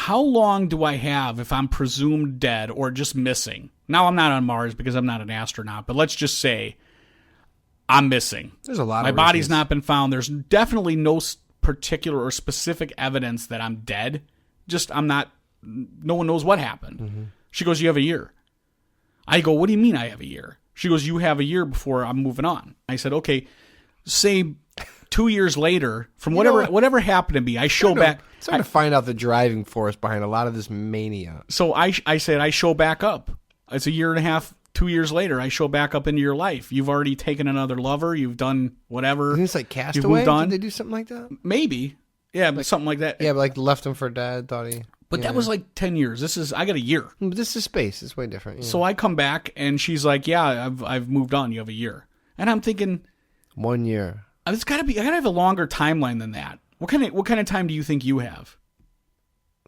how long do I have if I'm presumed dead or just missing? Now, I'm not on Mars because I'm not an astronaut, but let's just say I'm missing. There's a lot My of body's reasons. not been found. There's definitely no particular or specific evidence that I'm dead. Just I'm not, no one knows what happened. Mm-hmm. She goes, you have a year. I go, what do you mean I have a year? She goes, you have a year before I'm moving on. I said, okay, say 2 years later, from whatever happened to me, I show back. It's hard to find out the driving force behind a lot of this mania. So I said, I show back up. It's a year and a half, 2 years later, I show back up into your life. You've already taken another lover. You've done whatever. Isn't this like Castaway? Did they do something like that? Maybe. Yeah, but something like that. Yeah, but like left him for dead, thought he... But that was like 10 years. I got a year. But this is space. It's way different. Yeah. So I come back, and she's like, yeah, I've moved on. You have a year. And I'm thinking... 1 year. It's got to be... I got to have a longer timeline than that. What kind of time do you think you have?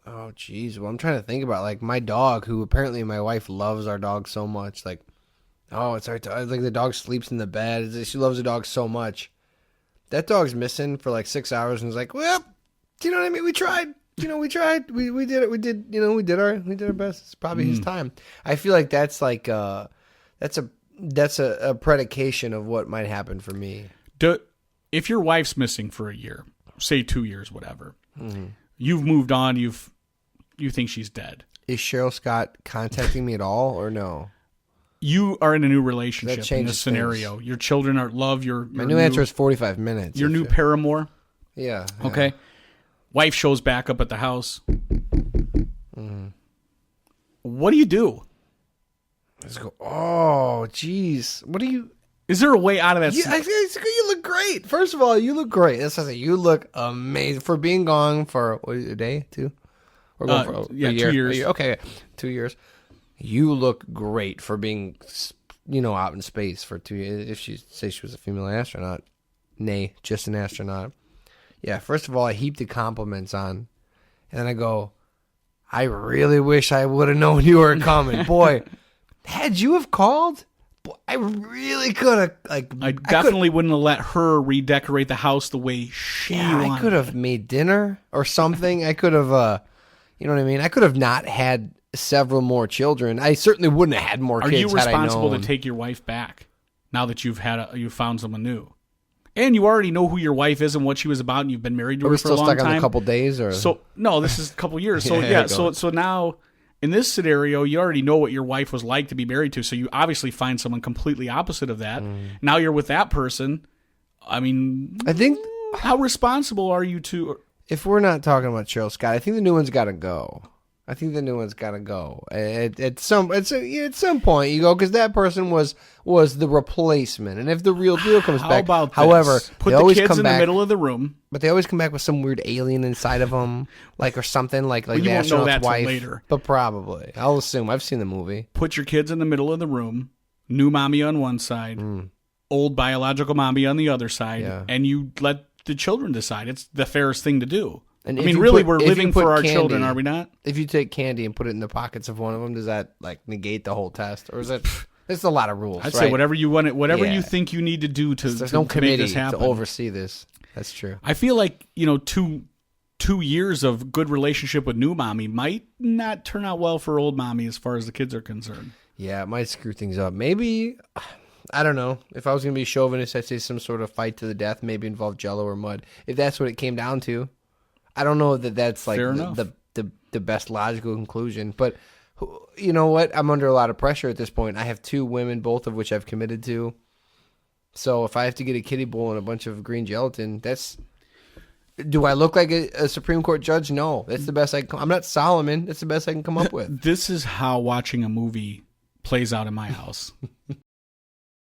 Oh, geez. Well, I'm trying to think about, like, my dog, who apparently my wife loves our dog so much. Like, oh, it's like the dog sleeps in the bed. She loves the dog so much. That dog's missing for like 6 hours and is like, well, do you know what I mean? We tried. We tried. We did it. We did our best. It's probably his time. I feel like that's like that's a predication of what might happen for me. If your wife's missing for a year, say 2 years, whatever, you've moved on. You think she's dead. Is Cheryl Scott contacting me at all or no? You are in a new relationship That in changes this scenario. Your children are love your My new answer is 45 minutes. Your new paramour. Yeah. Okay. Wife shows back up at the house. What do you do? Let's go. Oh, jeez. What do you... Is there a way out of that? You look great. First of all, you look great. That's what I say. You look amazing for being gone for a day, 2. We're going for a year. 2 years. Okay, 2 years. You look great for being, out in space for 2 years. If she say she was a female astronaut, nay, just an astronaut. Yeah. First of all, I heap the compliments on, and then I go, I really wish I would have known you were coming, boy. Had you have called, I really could have. I definitely wouldn't have let her redecorate the house the way she wanted. I could have made dinner or something. I could have, you know what I mean? I could have not had several more children. I certainly wouldn't have had more kids. Are you responsible had I known. to take your wife back now that you've found someone new, and you already know who your wife is and what she was about, and you've been married to her for a long time? Are we still stuck on a couple days, or so? No, this is a couple years. So so now. In this scenario, you already know what your wife was like to be married to, so you obviously find someone completely opposite of that. Now you're with that person. I mean, I think how responsible are you to? If we're not talking about Cheryl Scott, I think the new one's got to go. At some point, you go, because that person was the replacement, and if the real deal comes back, about however, this? Put the kids in the middle of the room, but they always come back with some weird alien inside of them, or something like well, you the won't know that astronaut's wife. Later, but probably I'll assume I've seen the movie. Put your kids in the middle of the room, new mommy on one side, old biological mommy on the other side, and you let the children decide. It's the fairest thing to do. And I mean, really, we're living for our children, are we not? If you take candy and put it in the pockets of one of them, does that negate the whole test, or is it? There's a lot of rules. I'd say whatever you want, whatever you think you need to do to there's no committee make this happen. to oversee this. That's true. I feel like 2 years of good relationship with new mommy might not turn out well for old mommy as far as the kids are concerned. Yeah, it might screw things up. Maybe. I don't know. If I was going to be chauvinist, I'd say some sort of fight to the death, maybe involve Jello or mud. If that's what it came down to. I don't know that that's like the best logical conclusion, but you know what? I'm under a lot of pressure at this point. I have 2 women, both of which I've committed to. So if I have to get a kiddie bowl and a bunch of green gelatin, do I look like a Supreme Court judge? No, that's the best I'm not Solomon. That's the best I can come up with. This is how watching a movie plays out in my house.